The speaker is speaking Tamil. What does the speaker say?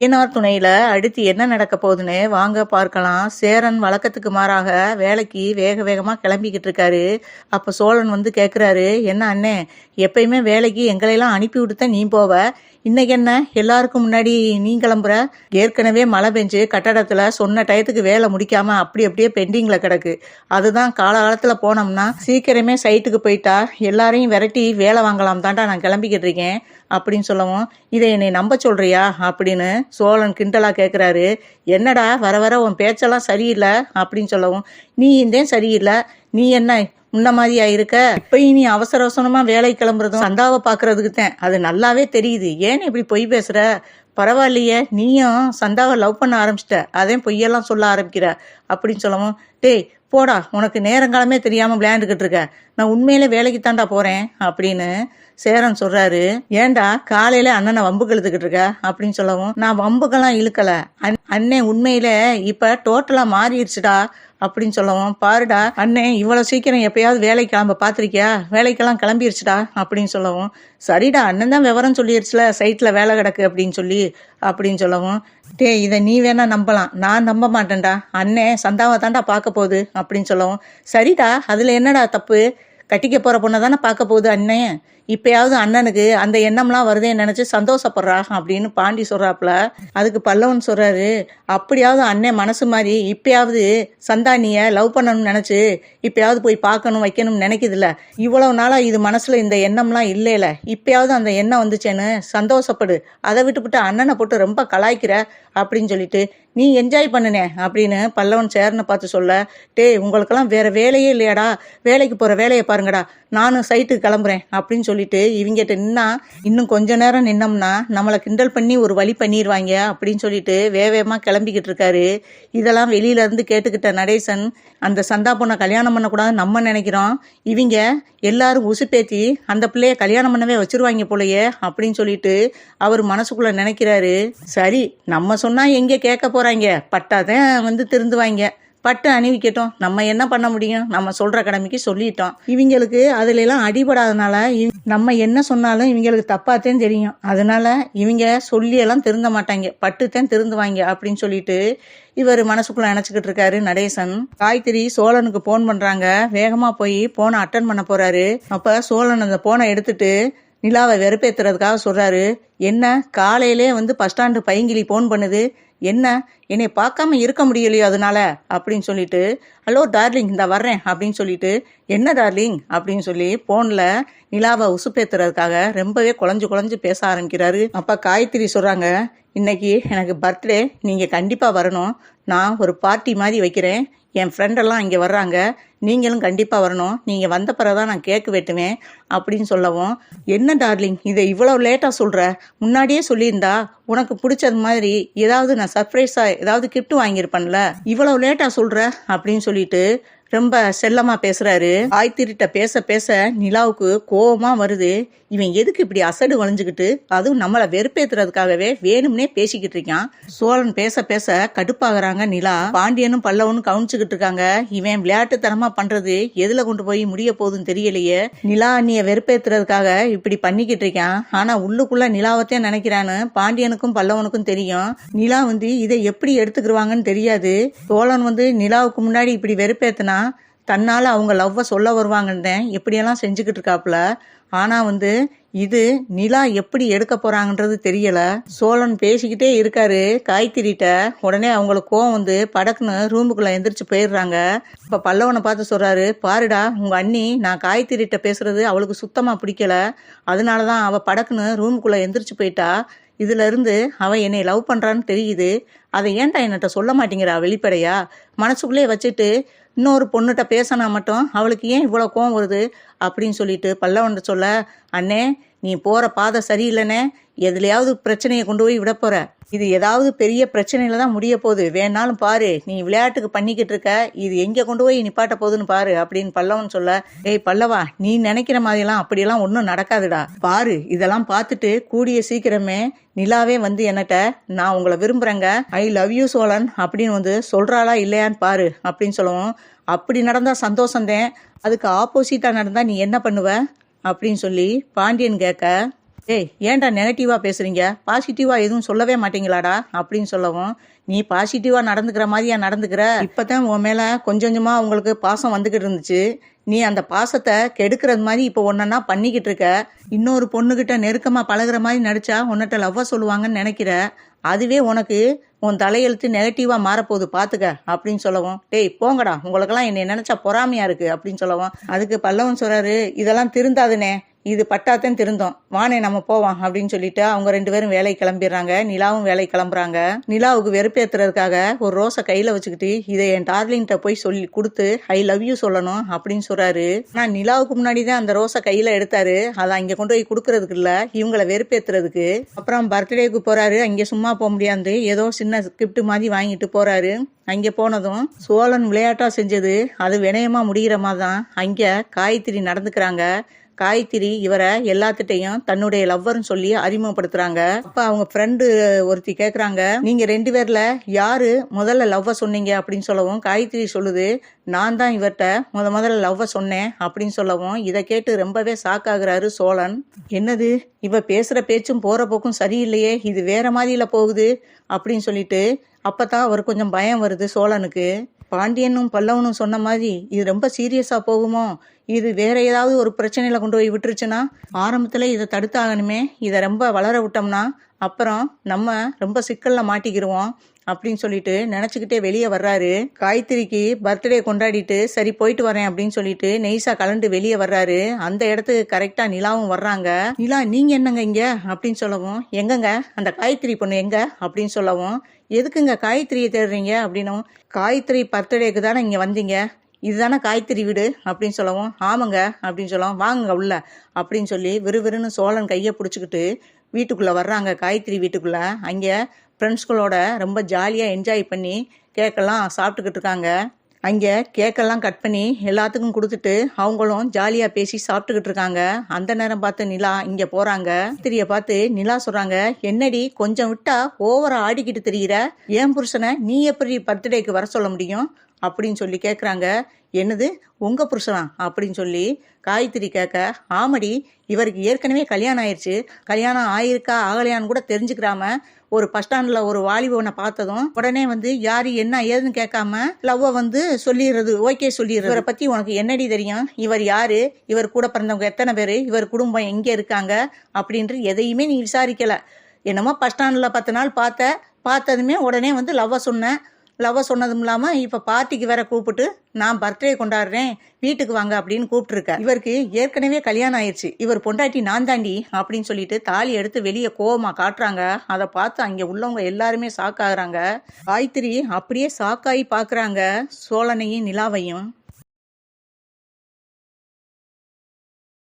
ஐயனார் துணையில அடுத்து என்ன நடக்க போகுதுன்னு வாங்க பார்க்கலாம். சேரன் வழக்கத்துக்கு மாறாக வேலைக்கு வேக வேகமா கிளம்பிக்கிட்டு இருக்காரு. அப்ப சோழன் வந்து கேக்குறாரு, என்ன அண்ணே, எப்பயுமே வேலைக்கு எங்களையெல்லாம் அனுப்பி விட்டுத்தான் நீ போவ, இன்னைக்கு என்ன எல்லாருக்கும் முன்னாடி நீ கிளம்புற? ஏற்கனவே மழை பெஞ்சு கட்டடத்துல சொன்ன டயத்துக்கு வேலை முடிக்காம அப்படியே பெண்டிங்ல கிடக்கு. அதுதான் காலகாலத்துல போனோம்னா சீக்கிரமே சைட்டுக்கு போயிட்டா எல்லாரையும் விரட்டி வேலை வாங்கலாம் தாண்டா நான் கிளம்பிக்கிட்டு இருக்கேன் அப்படின்னு சொல்லவும், இதை என்னை நம்ப சொல்றியா அப்படின்னு சோழன் கிண்டலா கேட்குறாரு. என்னடா வர வர உன் பேச்செல்லாம் சரியில்லை அப்படின்னு சொல்லவும், நீ இந்தேன் சரியில்லை, நீ என்ன முன்ன மாதிரியா இருக்க? இப்பயும் நீ அவசர அவசரமா வேலை கிளம்புறதும் சந்தாவை பாக்குறதுக்கு தான், அது நல்லாவே தெரியுது. ஏன் இப்படி பொய் பேசுற? பரவாயில்லையே, நீயும் சந்தாவை லவ் பண்ண ஆரம்பிச்சிட்ட, அதே பொய்யெல்லாம் சொல்ல ஆரம்பிக்கிற அப்படின்னு சொல்லவும், டேய் போடா, உனக்கு நேரங்காலமே தெரியாம விளையாண்டுக்கிட்டு இருக்க, நான் உண்மையில வேலைக்கு தாண்டா போறேன் அப்படின்னு சேரன் சொல்றாரு. ஏண்டா காலையில அண்ணனை வம்புக்கு இழுத்துக்கிட்டு இருக்க அப்படின்னு சொல்லவும், நான் வம்புக்கெல்லாம் இழுக்கல, அண்ணே உண்மையில இப்ப டோட்டலா மாறிடுச்சுடா அப்படின்னு சொல்லவும், பாருடா அண்ணே இவ்வளவு சீக்கிரம் எப்பயாவது வேலைக்கு கிளம்ப பாத்திருக்கியா? வேலைக்கெல்லாம் கிளம்பிருச்சுடா அப்படின்னு சொல்லவும், சரிடா அண்ணன் தான் விவரம் சொல்லிருச்சுல சைட்ல வேலை கிடக்கு அப்படின்னு சொல்லவும், டே இதை நீ வேணா நம்பலாம், நான் நம்ப மாட்டேன்டா, அண்ணே சந்தாவை தாண்டா பார்க்க போகுது அப்படின்னு சொல்லவும், சரிடா அதுல என்னடா தப்பு? கட்டிக்க போற பொண்ணை தானே பார்க்க போகுது அண்ணன், இப்பயாவது அண்ணனுக்கு அந்த எண்ணம்லாம் வருதேன்னு நினைச்சு சந்தோஷப்படுறா அப்படின்னு பாண்டி சொல்றாப்புல. அதுக்கு பல்லவன் சொல்றாரு, அப்படியாவது அண்ணன் மனசு மாதிரி இப்பயாவது சந்தானிய லவ் பண்ணணும்னு நினைச்சு இப்பயாவது போய் பார்க்கணும் வைக்கணும்னு நினைக்குதுல்ல, இவ்வளவு நாளா இது மனசுல இந்த எண்ணம்லாம் இல்லைல, இப்பயாவது அந்த எண்ணம் வந்துச்சேன்னு சந்தோஷப்படு, அதை விட்டுவிட்டு அண்ணனை போட்டு ரொம்ப கலாய்க்கிற அப்படின்னு சொல்லிட்டு நீ என்ஜாய் பண்ணுனே அப்படின்னு பல்லவன் சேரனை பார்த்து சொல்ல, டே உங்களுக்கெல்லாம் வேற வேலையே இல்லையாடா, வேலைக்கு போற வேலையை பாருங்கடா, நானும் சைட்டுக்கு கிளம்புறேன் அப்படின்னு சொல்லிட்டு இவங்கிட்ட நின்னா, இன்னும் கொஞ்ச நேரம் நின்னோம்னா நம்மளை கிண்டல் பண்ணி ஒரு வழி பண்ணிடுவாங்க அப்படின்னு சொல்லிட்டு வேகமா கிளம்பிக்கிட்டு இருக்காரு. இதெல்லாம் வெளியில இருந்து கேட்டுக்கிட்ட நடேசன், அந்த சந்தா பொண்ணை கல்யாணம் பண்ணக்கூடாதுன்னு நம்ம நினைக்கிறோம், இவங்க எல்லாரும் உசுப்பேத்தி அந்த பிள்ளைய கல்யாணம் பண்ணவே வச்சிருவாங்க போலயே அப்படின்னு சொல்லிட்டு அவர் மனசுக்குள்ள நினைக்கிறாரு. சரி நம்ம சொன்னா எங்க கேட்க போறாங்க, பட்டாதான் வந்து திருந்துவாங்க, பட்டு அணிவிக்கட்டும், நம்ம என்ன பண்ண முடியும், நம்ம சொல்ற கடமைக்கு சொல்லிட்டோம். இவங்களுக்கு அதுல எல்லாம் அடிபடாதனால நம்ம என்ன சொன்னாலும் இவங்களுக்கு தப்பாத்தான் தெரியும், அதனால இவங்க சொல்லி எல்லாம் திருந்த மாட்டாங்க, பட்டுத்தான் திருந்துவாங்க அப்படின்னு சொல்லிட்டு இவர் மனசுக்குள்ள நினைச்சுக்கிட்டு இருக்காரு நடேசன். காயத்ரி சோழனுக்கு போன் பண்றாங்க, வேகமா போய் போனை அட்டன் பண்ண போறாரு. அப்ப சோழன் அந்த போனை எடுத்துட்டு நிலாவை வெறுப்பேத்துறதுக்காக சொல்றாரு, என்ன காலையிலே வந்து பஸ் ஸ்டாண்டு பைங்கிலி போன் பண்ணுது, என்ன என்னை பார்க்காம இருக்க முடியலையோ அதனால அப்படின்னு சொல்லிட்டு, ஹலோ டார்லிங் இந்த வர்றேன் அப்படின்னு சொல்லிட்டு, என்ன டார்லிங் அப்படின்னு சொல்லி போன்ல நிலாவை உசுப்பேத்துறதுக்காக ரொம்பவே குழஞ்சு பேச ஆரம்பிக்கிறாரு. அப்ப காயத்ரி சொல்றாங்க, இன்னைக்கு எனக்கு பர்த்டே, நீங்க கண்டிப்பா வரணும், நான் ஒரு பார்ட்டி மாதிரி வைக்கிறேன், என் ஃப்ரெண்டெல்லாம் இங்கே வர்றாங்க, நீங்களும் கண்டிப்பாக வரணும், நீங்கள் வந்த பிறகுதான் நான் கேக்கு வெட்டுவேன் அப்படின்னு சொல்லவும், என்ன டார்லிங் இதை இவ்வளோ லேட்டாக சொல்கிற, முன்னாடியே சொல்லியிருந்தா உனக்கு பிடிச்சது மாதிரி ஏதாவது நான் சர்ப்ரைஸாக ஏதாவது கிஃப்ட் வாங்கியிருப்பேன்ல, இவ்வளோ லேட்டாக சொல்கிற அப்படின்னு சொல்லிட்டு ரொம்ப செல்லமா பேசுறாரு. காயத்ரிட்ட பேச பேச நிலாவுக்கு கோவமா வருது, இவன் எதுக்கு இப்படி அசடு வளைஞ்சுக்கிட்டு அதுவும் நம்மளை வெறுப்பேத்துறதுக்காகவே வேணும்னே பேசிக்கிட்டு இருக்கான். சோழன் பேச பேச கடுப்பாகிறாங்க நிலா. பாண்டியனும் பல்லவனும் கவனிச்சுக்கிட்டு இருக்காங்க, இவன் விளையாட்டுத்தனமா பண்றது எதுல கொண்டு போய் முடிய போகுதுன்னு தெரியலையே. நிலா அண்ணிய வெறுப்பேத்துறதுக்காக இப்படி பண்ணிக்கிட்டு இருக்கான், ஆனா உள்ளுக்குள்ள நிலாவத்தையும் நினைக்கிறான்னு பாண்டியனுக்கும் பல்லவனுக்கும் தெரியும். நிலா வந்து இதை எப்படி எடுத்துக்கிடுவாங்கன்னு தெரியாது. சோழன் வந்து நிலாவுக்கு முன்னாடி இப்படி வெறுப்பேத்துனா தன்னால அவங்க லவ்வ சொல்ல வருவாங்கன்னு எப்படியெல்லாம் செஞ்சுக்கிட்டு இருக்காப்புல. ஆனா வந்து இது நிலா எப்படி எடுக்க போறாங்கன்றது தெரியல. சோழன் பேசிக்கிட்டே இருக்காரு காயத்ரிட்ட, உடனே அவங்களுக்கு கோவம் வந்து படக்குன்னு ரூமுக்குள்ள எந்திரிச்சு போயிடுறாங்க. இப்ப பல்லவனை பார்த்து சொல்றாரு, பாருடா உங்க அண்ணி நான் காயத்ரிட்ட பேசுறது அவளுக்கு சுத்தமா பிடிக்கல, அதனாலதான் அவ படக்குன்னு ரூமுக்குள்ள எந்திரிச்சு போயிட்டா, இதுல இருந்து அவ என்னை லவ் பண்றான்னு தெரியுது, அதை ஏன்டா என்னட்ட சொல்ல மாட்டேங்கிறா வெளிப்படையா, மனசுக்குள்ளே வச்சுட்டு இன்னொரு பொண்ணுகிட்ட பேசினா மட்டும் அவளுக்கு ஏன் இவ்வளோ கோவம் வருது அப்படின்னு சொல்லிட்டு பல்லவன் சொல்ல, அண்ணே நீ போற பாதை சரியில்லைனே, எதுலையாவது பிரச்சனையை கொண்டு போய் விட போற, இது ஏதாவது பெரிய பிரச்சனையில தான் முடிய போகுது, வேணாலும் பாரு, நீ விளையாட்டுக்கு பண்ணிக்கிட்டு இருக்க, இது எங்க கொண்டு போய் நிப்பாட்ட போகுதுன்னு பாரு அப்படின்னு பல்லவன் சொல்ல, ஏய் பல்லவா நீ நினைக்கிற மாதிரிலாம் அப்படியெல்லாம் ஒன்றும் நடக்காதுடா, பாரு இதெல்லாம் பார்த்துட்டு கூடிய சீக்கிரமே நிலாவே வந்து என்னட்ட நான் உங்களை விரும்புறேங்க, ஐ லவ் யூ சோழன் அப்படின்னு வந்து சொல்றாளா இல்லையான்னு பாரு அப்படின்னு சொல்லவும், அப்படி நடந்தா சந்தோஷந்தேன், அதுக்கு ஆப்போசிட்டா நடந்தா நீ என்ன பண்ணுவ அப்படின்னு சொல்லி பாண்டியன் கேட்க, ஏய் ஏன்டா நெகட்டிவாக பேசுகிறீங்க, பாசிட்டிவாக எதுவும் சொல்லவே மாட்டீங்களாடா அப்படின்னு சொல்லவும், நீ பாசிட்டிவாக நடந்துக்கிற மாதிரியா நடந்துக்கிற, இப்போ தான் உன் மேலே கொஞ்சம் கொஞ்சமாக உங்களுக்கு பாசம் வந்துக்கிட்டு இருந்துச்சு, நீ அந்த பாசத்தை கெடுக்கிறது மாதிரி இப்போ ஒன்றா பண்ணிக்கிட்டு இருக்க, இன்னொரு பொண்ணுக்கிட்ட நெருக்கமாக பழகுற மாதிரி நடிச்சா உன்னிட்ட லவ்வாக சொல்லுவாங்கன்னு நினைக்கிற, அதுவே உனக்கு உன் தலையெழுத்து நெகட்டிவாக மாறப்போகுது பார்த்துக்க அப்படின்னு சொல்லவும், டேய் போங்கடா உங்களுக்கெல்லாம் என்னை நினச்சா பொறாமையா இருக்குது அப்படின்னு சொல்லவும், அதுக்கு பல்லவன் சொல்கிறாரு, இதெல்லாம் திருந்தாதுனே, இது பட்டாத்தான் திருந்தோம், வானே நம்ம போவான் அப்படின்னு சொல்லிட்டு அவங்க 2 பேரும் வேலைக்கு கிளம்பிடுறாங்க. நிலாவும் வேலைக்கு கிளம்புறாங்க. நிலாவுக்கு வெறுப்பேற்றுறதுக்காக ஒரு ரோஸை கையில் வச்சுக்கிட்டு இதை என் டார்லிங்கிட்ட போய் சொல்லி கொடுத்து ஐ லவ் யூ சொல்லணும் அப்படின்னு சொல்கிறாரு. ஆனால் நிலாவுக்கு முன்னாடி தான் அந்த ரோஸை கையில் எடுத்தாரு, அதை அங்கே கொண்டு போய் கொடுக்கறதுக்கு இல்லை, இவங்களை வெறுப்பேற்றுறதுக்கு. அப்புறம் பர்த்டேக்கு போகிறாரு. அங்கே சும்மா போக முடியாது, ஏதோ சின்ன கிஃப்ட் மாதிரி வாங்கிட்டு போகிறாரு. அங்கே போனதும் சோழன் விளையாட்டாக செஞ்சது அது வினயமாக முடிகிற மாதிரி தான் அங்கே காயத்ரி நடந்துக்கிறாங்க. காயத்ரி இவரை எல்லாத்திட்டையும் தன்னுடைய லவ்வர்னு சொல்லி அறிமுகப்படுத்துறாங்க. அப்ப அவங்க ஃப்ரெண்டு ஒருத்தி கேக்குறாங்க, நீங்க 2 பேர்ல யாரு முதல்ல லவ்வ சொன்னீங்க அப்படின்னு சொல்லவும், காயத்ரி சொல்லுது, நான் தான் இவர்கிட்ட முதல்ல லவ்வ சொன்னேன் அப்படின்னு சொல்லவும், இதை கேட்டு ரொம்பவே ஷாக் ஆகுறாரு சோழன். என்னது இவ பேசுற பேச்சும் போற போக்கும் சரியில்லையே, இது வேற மாதிரில போகுது அப்படின்னு சொல்லிட்டு அப்பதான் அவர் கொஞ்சம் பயம் வருது சோழனுக்கு. பாண்டியனும் பல்லவனும் சொன்ன மாதிரி இது ரொம்ப சீரியஸா போகுமோ, இது வேற ஏதாவது ஒரு பிரச்சனையில கொண்டு போய் விட்டுருச்சுன்னா, ஆரம்பத்துல இதை தடுத்தாகணுமே, இதை ரொம்ப வளர விட்டோம்னா அப்புறம் நம்ம ரொம்ப சிக்கல்ல மாட்டிக்கிடுவோம் அப்படின்னு சொல்லிட்டு நினைச்சுக்கிட்டே வெளியே வர்றாரு. காயத்ரிக்கு பர்த்டே கொண்டாடிட்டு சரி போயிட்டு வரேன் அப்படின்னு சொல்லிட்டு நெய்ஸா கலண்டு வெளியே வர்றாரு. அந்த இடத்துக்கு கரெக்டா நிலாவும் வர்றாங்க. நிலா நீங்க என்னங்க இங்க அப்படின்னு சொல்லவும், எங்கங்க அந்த காயத்ரி பொண்ணு எங்க அப்படின்னு சொல்லவும், எதுக்குங்க காயத்ரியை தேடுறீங்க அப்படின்னும், காயத்ரி பர்த்டேக்கு தானே இங்க வந்தீங்க, இதுதானே காயத்ரி வீடு அப்படின்னு சொல்லவும், ஆமாங்க அப்படின்னு சொல்லவும், வாங்குங்க உள்ள அப்படின்னு சொல்லி விறுவிறுன்னு சோழன் கையை பிடிச்சிக்கிட்டு வீட்டுக்குள்ளே வர்றாங்க. காயத்ரி வீட்டுக்குள்ளே. அங்கே ஃப்ரெண்ட்ஸ்களோட ரொம்ப ஜாலியாக என்ஜாய் பண்ணி கேக்கெல்லாம் சாப்பிட்டுக்கிட்டு இருக்காங்க. அங்கே கேக்கெல்லாம் கட் பண்ணி எல்லாத்துக்கும் கொடுத்துட்டு அவங்களும் ஜாலியாக பேசி சாப்பிட்டுக்கிட்டு இருக்காங்க. அந்த நேரம் பார்த்து நிலா இங்கே போகிறாங்க. காயத்ரியை பார்த்து நிலா சொல்கிறாங்க, என்னடி கொஞ்சம் விட்டா ஓவரா ஆடிக்கிட்டு தெரிகிற, ஏன் புருஷனை நீ எப்படி பர்த்டேக்கு வர சொல்ல முடியும் அப்படின்னு சொல்லி கேட்குறாங்க. என்னது உங்க புருஷனா அப்படின்னு சொல்லி காயத்ரி கேட்க, ஆமடி இவருக்கு ஏற்கனவே கல்யாணம் ஆயிடுச்சு, கல்யாணம் ஆயிருக்கா ஆகலையான்னு கூட தெரிஞ்சுக்கிறாம ஒரு பஸ் ஸ்டாண்டில் ஒரு வாலிபனை பார்த்ததும் உடனே வந்து யாரு என்ன ஏதுன்னு கேட்காம லவ்வை வந்து சொல்லிடுறது, ஓகே சொல்லிடுறது. இவரை பற்றி உனக்கு என்னடி தெரியும், இவர் யாரு, இவர் கூட பிறந்தவங்க எத்தனை பேர், இவர் குடும்பம் எங்கே இருக்காங்க அப்படின்ட்டு எதையுமே நீ விசாரிக்கல. என்னமோ பஸ் ஸ்டாண்டில் 10 நாள் பார்த்ததுமே உடனே வந்து லவ்வை சொன்னேன், லவ்வை சொன்னதும் இல்லாமல் இப்போ பார்ட்டிக்கு வேற கூப்பிட்டு நான் பர்த்டே கொண்டாடுறேன் வீட்டுக்கு வாங்க அப்படின்னு கூப்பிட்டுருக்க. இவருக்கு ஏற்கனவே கல்யாணம் ஆயிடுச்சு, இவர் பொண்டாட்டி நான் தாண்டி அப்படின்னு சொல்லிட்டு தாலி எடுத்து வெளியே கோவமா காட்டுறாங்க. அதை பார்த்து அங்கே உள்ளவங்க எல்லாருமே ஷாக் ஆகுறாங்க. காயத்ரி அப்படியே ஷாக்காகி பார்க்குறாங்க சோழனையும் நிலாவையும்.